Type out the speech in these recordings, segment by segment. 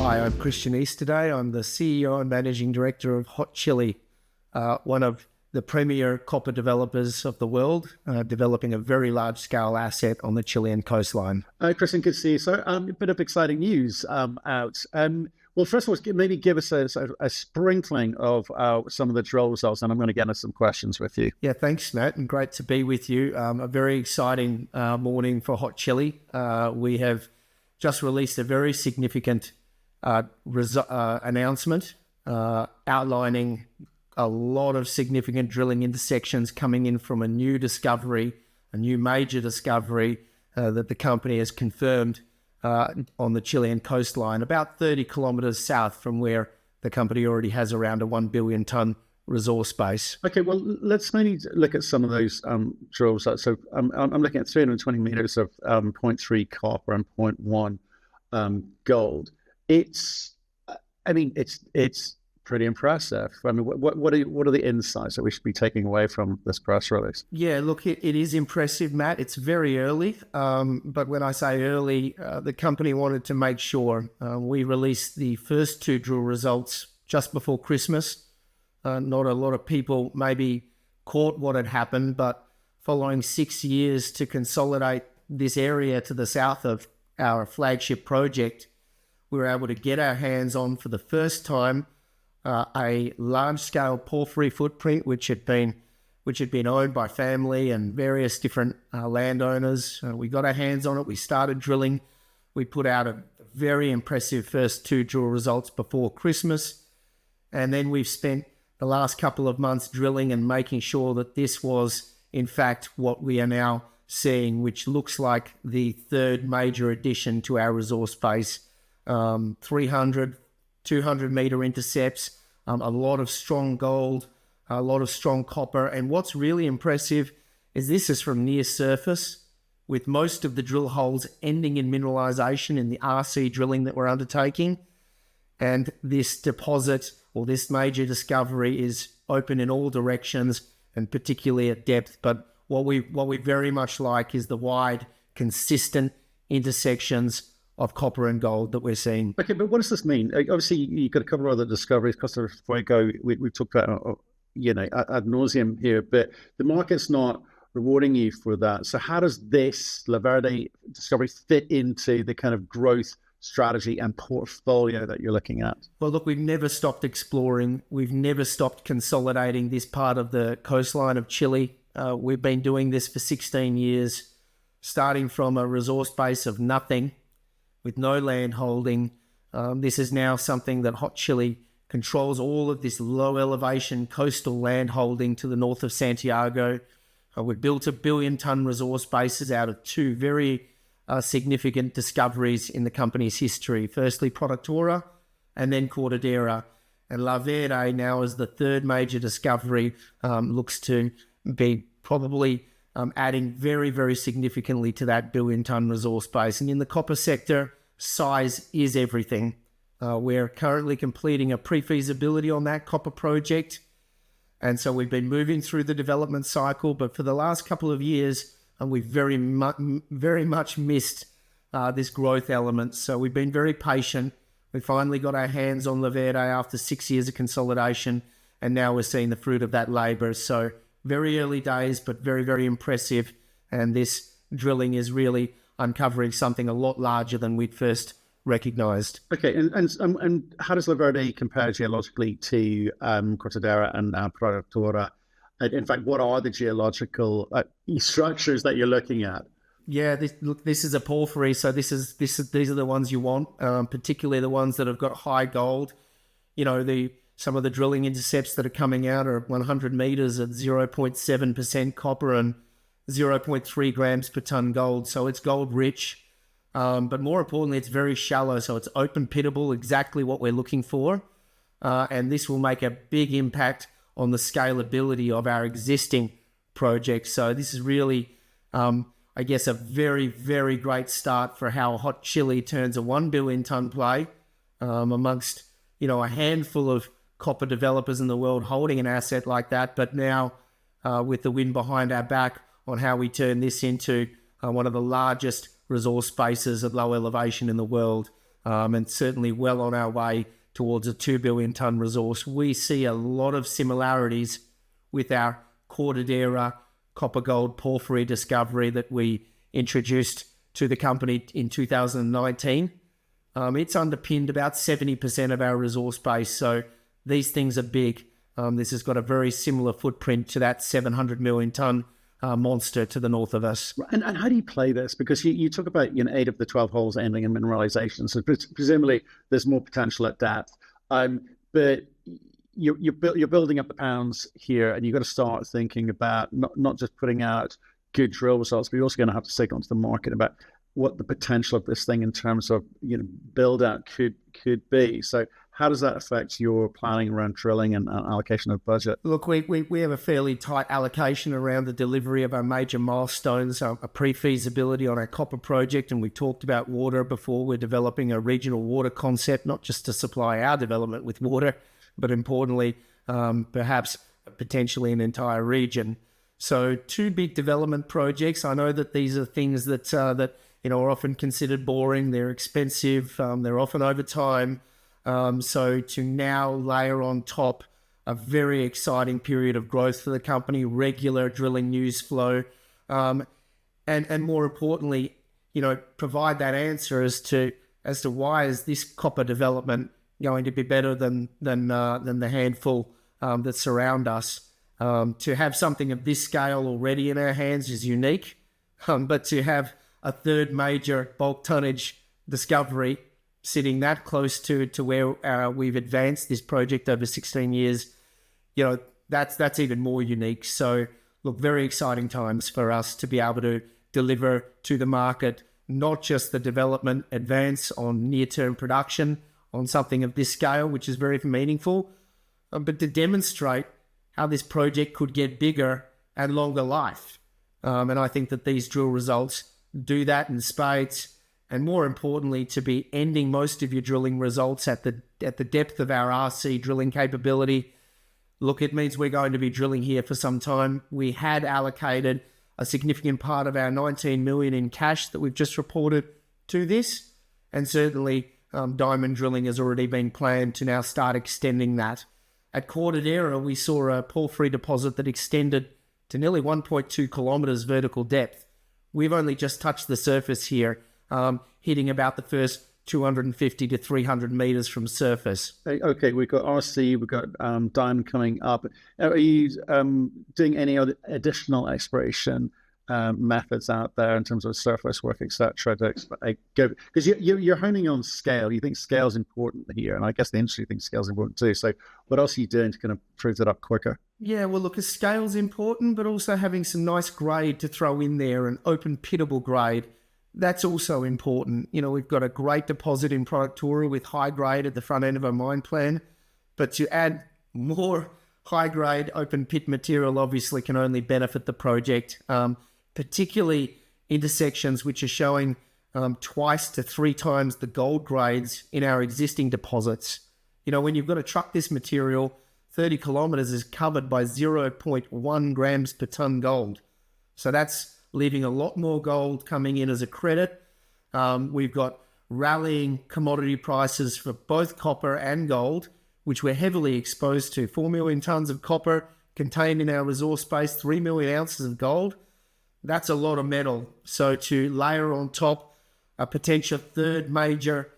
Hi, I'm Christian Easterday. I'm the CEO and Managing Director of Hot Chili, one of the premier copper developers of the world, developing a very large-scale asset on the Chilean coastline. Christian, good to see you. So a bit of exciting news out. Well, first of all, maybe give us a sprinkling of some of the drill results, and I'm going to get into some questions with you. Yeah, thanks, Matt, and great to be with you. A very exciting morning for Hot Chili. We have just released a very significant announcement outlining a lot of significant drilling intersections coming in from a new discovery, a new major discovery that the company has confirmed on the Chilean coastline, about 30 kilometers south from where the company already has around a 1 billion ton resource base. Okay, well, let's maybe look at some of those drills. So I'm looking at 320 meters of 0.3 copper and 0.1 gold. It's pretty impressive. I mean, what are the insights that we should be taking away from this press release? Yeah, look, it is impressive, Matt. It's very early, but when I say early, the company wanted to make sure we released the first two drill results just before Christmas. Not a lot of people maybe caught what had happened, but following 6 years to consolidate this area to the south of our flagship project, we were able to get our hands on, for the first time, a large-scale porphyry footprint, which had been owned by family and various different landowners. We got our hands on it. We started drilling. We put out a very impressive first two drill results before Christmas, and then we've spent the last couple of months drilling and making sure that this was, in fact, what we are now seeing, which looks like the third major addition to our resource base. 300, 200 meter intercepts, a lot of strong gold, a lot of strong copper. And what's really impressive is this is from near surface, with most of the drill holes ending in mineralization in the RC drilling that we're undertaking. And this deposit, or this major discovery, is open in all directions, and particularly at depth. But what we very much like is the wide, consistent intersections of copper and gold that we're seeing. Okay, but what does this mean? Obviously, you've got a couple of other discoveries. Costa Fuego, we've talked about, ad nauseum here, but the market's not rewarding you for that. So how does this La Verde discovery fit into the kind of growth strategy and portfolio that you're looking at? Well, look, we've never stopped exploring. We've never stopped consolidating this part of the coastline of Chile. We've been doing this for 16 years, starting from a resource base of nothing, with no land holding. This is now something that Hot Chili controls, all of this low elevation coastal land holding to the north of Santiago. We've built 1 billion ton resource bases out of two very significant discoveries in the company's history. Firstly, Productora, and then Cortadera. And La Verde now, as the third major discovery, looks to be probably adding very, very significantly to that 1 billion ton resource base. And in the copper sector, size is everything. We're currently completing a pre-feasibility on that copper project. And so we've been moving through the development cycle, but for the last couple of years, we've very much missed this growth element. So we've been very patient. We finally got our hands on La Verde after 6 years of consolidation, and now we're seeing the fruit of that labor. So very early days, but very, very impressive. And this drilling is really uncovering something a lot larger than we'd first recognized. Okay, and how does La Verde compare geologically to Cortadera and Productora? In fact, what are the geological structures that you're looking at? Yeah, this is a porphyry, so these are the ones you want, particularly the ones that have got high gold. Some of the drilling intercepts that are coming out are 100 meters at 0.7% copper and 0.3 grams per ton gold. So it's gold rich, but more importantly, it's very shallow. So it's open pittable, exactly what we're looking for. And this will make a big impact on the scalability of our existing projects. So this is really, I guess, a very, very great start for how Hot Chili turns a 1 billion ton play amongst, a handful of copper developers in the world holding an asset like that. But now with the wind behind our back on how we turn this into one of the largest resource bases at low elevation in the world. and certainly well on our way towards a 2 billion tonne resource. We see a lot of similarities with our Cordillera copper gold porphyry discovery that we introduced to the company in 2019. It's underpinned about 70% of our resource base, so these things are big. This has got a very similar footprint to that 700 million tonne monster to the north of us. And how do you play this? Because you talk about 8 of the 12 holes ending in mineralization, so presumably there's more potential at depth. But you're building up the pounds here, and you've got to start thinking about not just putting out good drill results, but you're also going to have to signal to the market about what the potential of this thing in terms of build out could be. So how does that affect your planning around drilling and allocation of budget? Look, we have a fairly tight allocation around the delivery of our major milestones, a pre-feasibility on our copper project, and we talked about water before. We're developing a regional water concept, not just to supply our development with water, but importantly, perhaps potentially an entire region. So 2 big development projects. I know that these are things that are often considered boring. They're expensive. They're often over time. So to now layer on top a very exciting period of growth for the company, regular drilling news flow, and more importantly, provide that answer as to why is this copper development going to be better than the handful that surround us. To have something of this scale already in our hands is unique, but to have a third major bulk tonnage discovery sitting that close to where we've advanced this project over 16 years, that's even more unique. So look, very exciting times for us to be able to deliver to the market, not just the development advance on near-term production on something of this scale, which is very meaningful, but to demonstrate how this project could get bigger and longer life. And I think that these drill results do that in spades, and more importantly, to be ending most of your drilling results at the depth of our RC drilling capability. Look, it means we're going to be drilling here for some time. We had allocated a significant part of our 19 million in cash that we've just reported to this, and certainly diamond drilling has already been planned to now start extending that. At Cordillera, we saw a porphyry deposit that extended to nearly 1.2 kilometres vertical depth. We've only just touched the surface here, hitting about the first 250 to 300 metres from surface. Okay, we've got RC, we've got diamond coming up. Are you doing any other additional exploration methods out there in terms of surface work, etc.? Because you're honing on scale. You think scale is important here, and I guess the industry thinks scale is important too. So what else are you doing to kind of prove that up quicker? Yeah, well, look, scale's important, but also having some nice grade to throw in there, an open pittable grade. That's also important. We've got a great deposit in Productora with high grade at the front end of our mine plan, but to add more high grade open pit material obviously can only benefit the project, particularly intersections which are showing twice to 3 times the gold grades in our existing deposits. When you've got to truck this material, 30 kilometres is covered by 0.1 grams per tonne gold. So that's leaving a lot more gold coming in as a credit. We've got rallying commodity prices for both copper and gold, which we're heavily exposed to. 4 million tonnes of copper contained in our resource base, 3 million ounces of gold. That's a lot of metal. So to layer on top a potential third major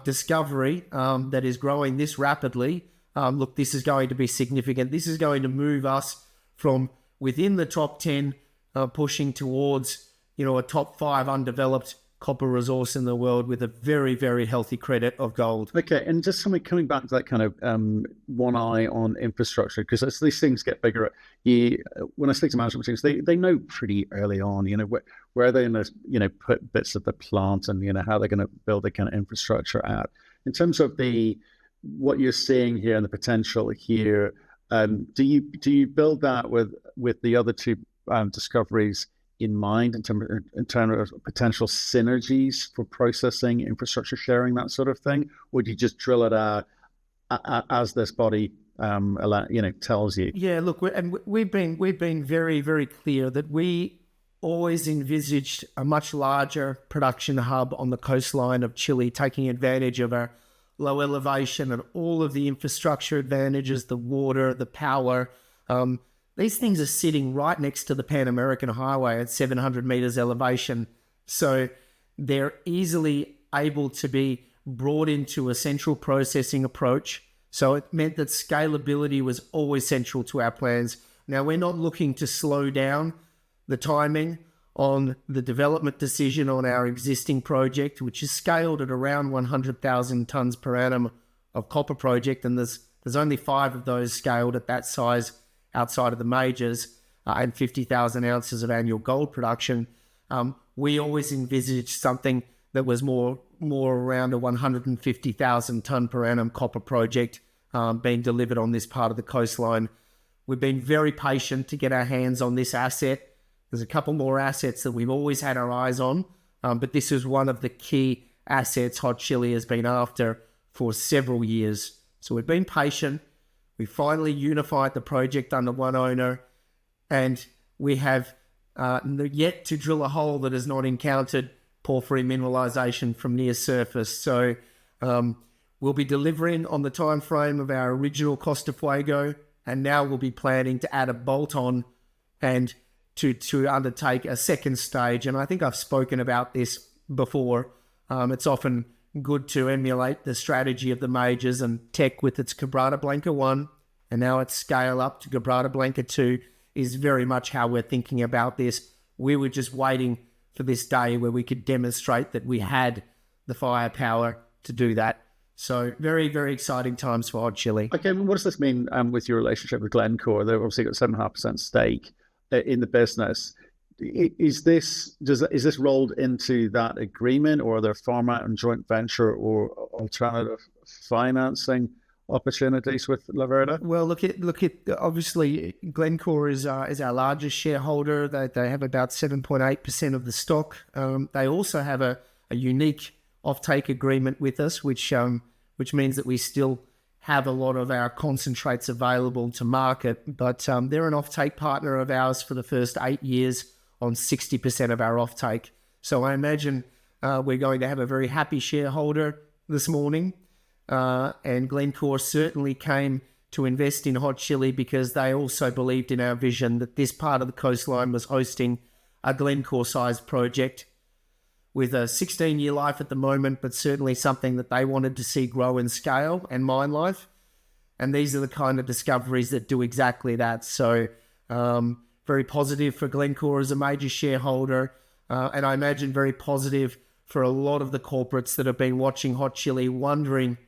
discovery that is growing this rapidly, look, this is going to be significant. This is going to move us from within the top 10 pushing towards, a top 5 undeveloped copper resource in the world with a very, very healthy credit of gold. Okay, and just coming back to that kind of one eye on infrastructure, because as these things get bigger, when I speak to management teams, they know pretty early on, where they're going to, put bits of the plant and, how they're going to build the kind of infrastructure out. In terms of what you're seeing here and the potential here, do you build that with the other 2 discoveries in mind in terms of potential synergies for processing, infrastructure sharing, that sort of thing? Or do you just drill it out as this body tells you? Yeah, look, we've been very, very clear that we always envisaged a much larger production hub on the coastline of Chile, taking advantage of our low elevation and all of the infrastructure advantages, the water, the power. These things are sitting right next to the Pan American Highway at 700 meters elevation. So they're easily able to be brought into a central processing approach. So it meant that scalability was always central to our plans. Now, we're not looking to slow down the timing on the development decision on our existing project, which is scaled at around 100,000 tonnes per annum of copper project. And there's only 5 of those scaled at that size outside of the majors, and 50,000 ounces of annual gold production. We always envisaged something that was more around a 150,000 tonne per annum copper project being delivered on this part of the coastline. We've been very patient to get our hands on this asset. There's a couple more assets that we've always had our eyes on, but this is one of the key assets Hot Chili has been after for several years. So we've been patient. We finally unified the project under one owner, and we have yet to drill a hole that has not encountered porphyry mineralization from near surface. So we'll be delivering on the time frame of our original Costa Fuego, and now we'll be planning to add a bolt-on and to undertake a second stage. And I think I've spoken about this before. It's often good to emulate the strategy of the majors, and Teck with its Quebrada Blanca 1 and now its scale up to Quebrada Blanca 2 is very much how we're thinking about this. We were just waiting for this day where we could demonstrate that we had the firepower to do that. So very, very exciting times for Hot Chili. Okay, what does this mean with your relationship with Glencore? They've obviously got 7.5% stake in the business. Is this rolled into that agreement, or are there farm out and joint venture or alternative financing opportunities with La Verde? Well, look at obviously Glencore is our largest shareholder. They have about 7.8% of the stock. They also have a unique offtake agreement with us, which means that we still have a lot of our concentrates available to market. But they're an offtake partner of ours for the first 8 years on 60% of our offtake. So I imagine we're going to have a very happy shareholder this morning. And Glencore certainly came to invest in Hot Chili because they also believed in our vision that this part of the coastline was hosting a Glencore-sized project with a 16-year life at the moment, but certainly something that they wanted to see grow in scale and mine life. And these are the kind of discoveries that do exactly that. So very positive for Glencore as a major shareholder, and I imagine very positive for a lot of the corporates that have been watching Hot Chili, wondering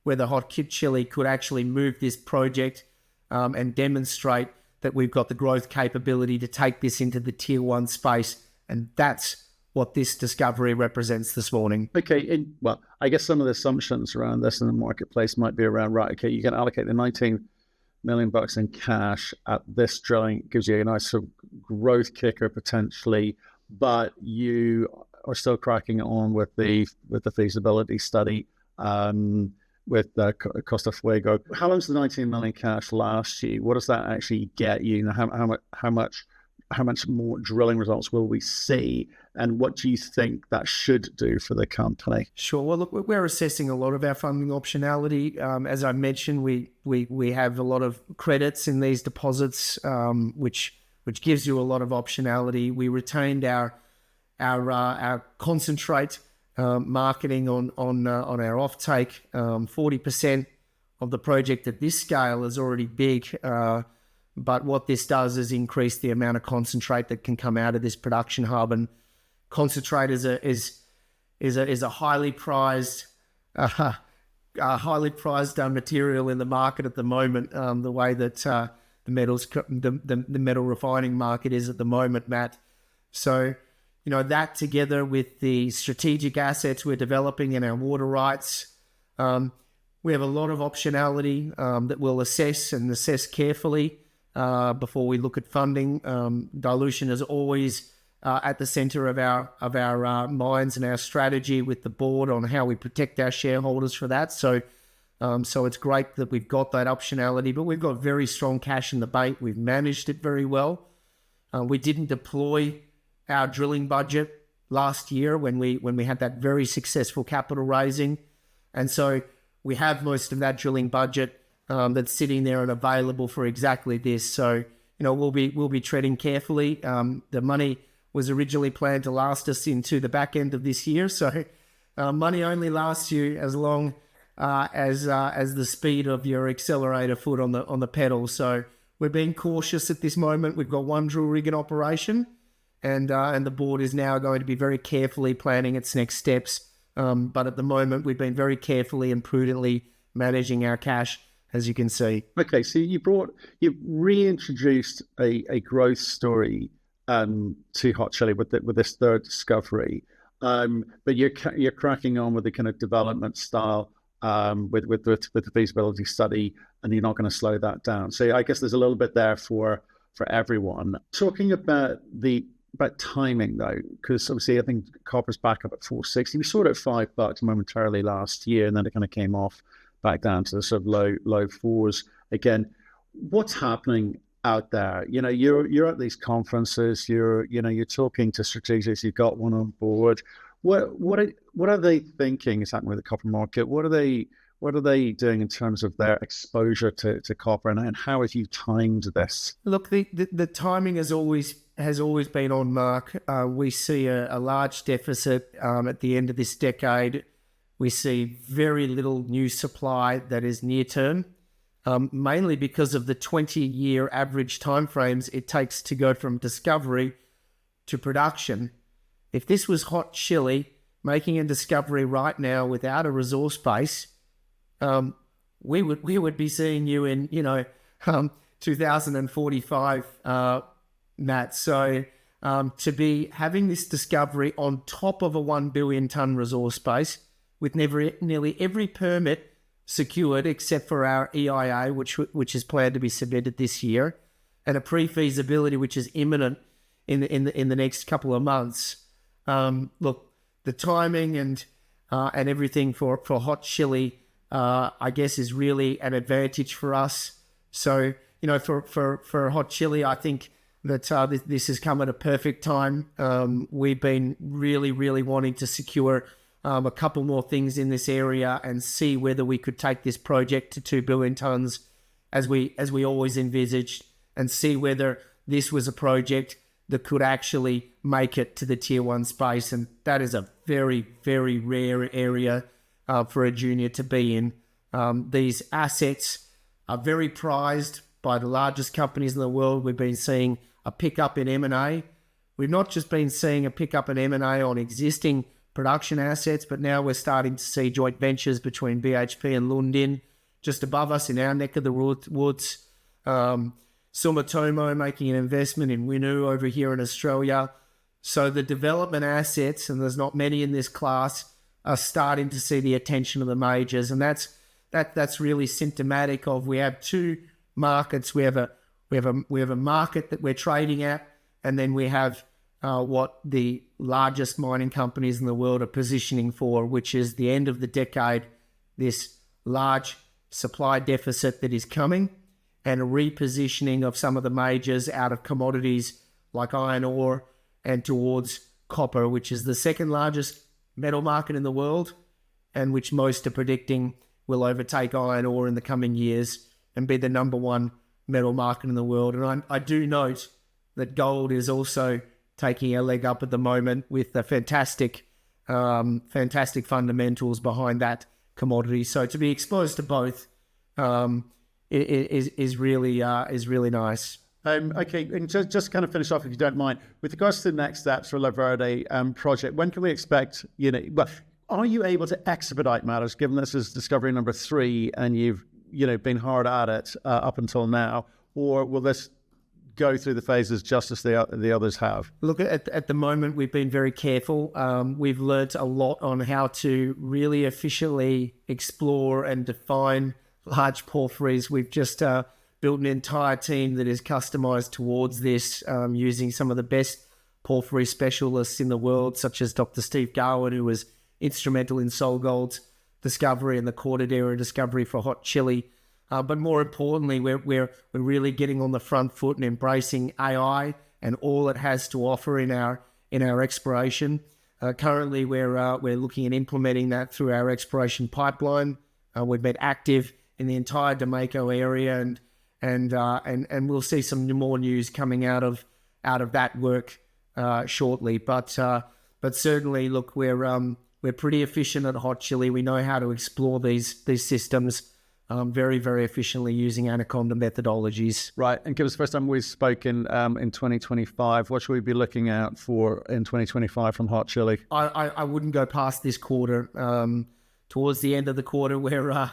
whether Hot Chili could actually move this project and demonstrate that we've got the growth capability to take this into the tier 1 space. And that's what this discovery represents this morning. Okay, well, I guess some of the assumptions around this in the marketplace might be around, right, okay, you can allocate the $19 million in cash at this drilling, gives you a nice sort of growth kicker potentially, but you are still cracking on with the feasibility study with Costa Fuego. How long does the $19 million cash last you? What does that actually get you? How much more drilling results will we see, and what do you think that should do for the company? Sure. Well, look, we're assessing a lot of our funding optionality. As I mentioned, we have a lot of credits in these deposits, which gives you a lot of optionality. We retained our concentrate marketing on our offtake. 40% of the project at this scale is already big. But what this does is increase the amount of concentrate that can come out of this production hub. And concentrate is a highly prized material in the market at the moment. The way that the metal refining market is at the moment, Matt. So that together with the strategic assets we're developing in our water rights, we have a lot of optionality that we'll assess carefully before we look at funding. Dilution is always at the center of our minds and our strategy with the board on how we protect our shareholders for that. So it's great that we've got that optionality, but we've got very strong cash in the bank. We've managed it very well. We didn't deploy our drilling budget last year when we had that very successful capital raising. And so we have most of that drilling budget that's sitting there and available for exactly this. So, we'll be treading carefully. The money was originally planned to last us into the back end of this year. So money only lasts you as long as the speed of your accelerator foot on the pedal. So we're being cautious at this moment. We've got one drill rig in operation, and the board is now going to be very carefully planning its next steps. But at the moment, we've been very carefully and prudently managing our cash, as you can see. Okay, so you reintroduced a growth story to Hot Chili with this third discovery, but you're cracking on with the kind of development style with the feasibility study, and you're not going to slow that down. So I guess there's a little bit there for everyone. Talking about timing though, because obviously I think copper's back up at 460. We saw it at $5 momentarily last year, and then it kind of came off back down to the sort of low fours again. What's happening out there? You're at these conferences, you're talking to strategics, you've got one on board. What are they thinking is happening with the copper market? What are they doing in terms of their exposure to copper, and how have you timed this? Look, the timing has always been on mark. We see a large deficit at the end of this decade. We see very little new supply that is near term, mainly because of the 20-year average timeframes it takes to go from discovery to production. If this was Hot Chili making a discovery right now without a resource base, we would be seeing you in 2045, Matt. So to be having this discovery on top of a 1 billion ton resource base, with nearly every permit secured except for our EIA, which is planned to be submitted this year, and a pre-feasibility which is imminent in the next couple of months. Look, the timing and everything for Hot Chili, I guess, is really an advantage for us. So for Hot Chili, I think that this has come at a perfect time. We've been really wanting to secure a couple more things in this area and see whether we could take this project to 2 billion tons as we always envisaged, and see whether this was a project that could actually make it to the tier 1 space. And that is a very rare area for a junior to be in. These assets are very prized by the largest companies in the world. We've been seeing a pickup in M&A. We've not just been seeing a pickup in M&A on existing production assets, but now we're starting to see joint ventures between BHP and Lundin just above us in our neck of the woods. Sumitomo making an investment in Winu over here in Australia. So the development assets, and there's not many in this class, are starting to see the attention of the majors, and that's really symptomatic of we have two markets. We have a market that we're trading at, and then we have what the largest mining companies in the world are positioning for, which is the end of the decade, this large supply deficit that is coming, and a repositioning of some of the majors out of commodities like iron ore and towards copper, which is the second largest metal market in the world, and which most are predicting will overtake iron ore in the coming years and be the number one metal market in the world. And I do note that gold is also taking a leg up at the moment with the fantastic fundamentals behind that commodity. So to be exposed to both is really nice. Okay, and just kind of finish off, if you don't mind, with regards to the next steps for La Verde project. When can we expect? Are you able to expedite matters, given this is discovery number 3 and you've been hard at it up until now, or will this go through the phases just as the others have? Look, at the moment, we've been very careful. We've learnt a lot on how to really efficiently explore and define large porphyries. We've just built an entire team that is customized towards this, using some of the best porphyry specialists in the world, such as Dr. Steve Garwood, who was instrumental in SolGold's discovery and the Cortadera discovery for Hot Chili. But more importantly, we're really getting on the front foot and embracing AI and all it has to offer in our in our exploration. Currently, we're looking at implementing that through our exploration pipeline. We've been active in the entire Damaco area, and we'll see some more news coming out of that work shortly. But certainly, look, we're pretty efficient at Hot Chili. We know how to explore these systems very, very efficiently using Anaconda methodologies. Right, and give us the first time we've spoken in 2025. What should we be looking out for in 2025 from Hot Chili? I wouldn't go past this quarter. Towards the end of the quarter, we're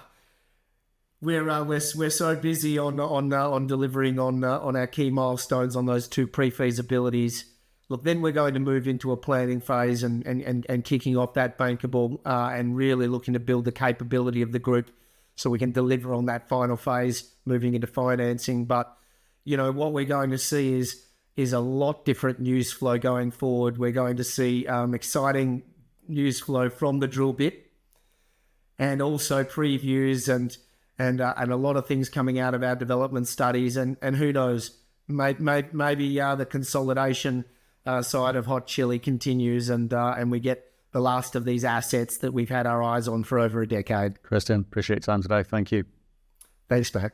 so busy on delivering on our key milestones on those 2 pre-feasibilities. Look, then we're going to move into a planning phase and kicking off that bankable and really looking to build the capability of the group so we can deliver on that final phase, moving into financing. But, what we're going to see is a lot different news flow going forward. We're going to see exciting news flow from the drill bit, and also previews and a lot of things coming out of our development studies. And who knows, maybe the consolidation side of Hot Chili continues, and we get the last of these assets that we've had our eyes on for over a decade. Christian, appreciate your time today. Thank you. Thanks, Matt.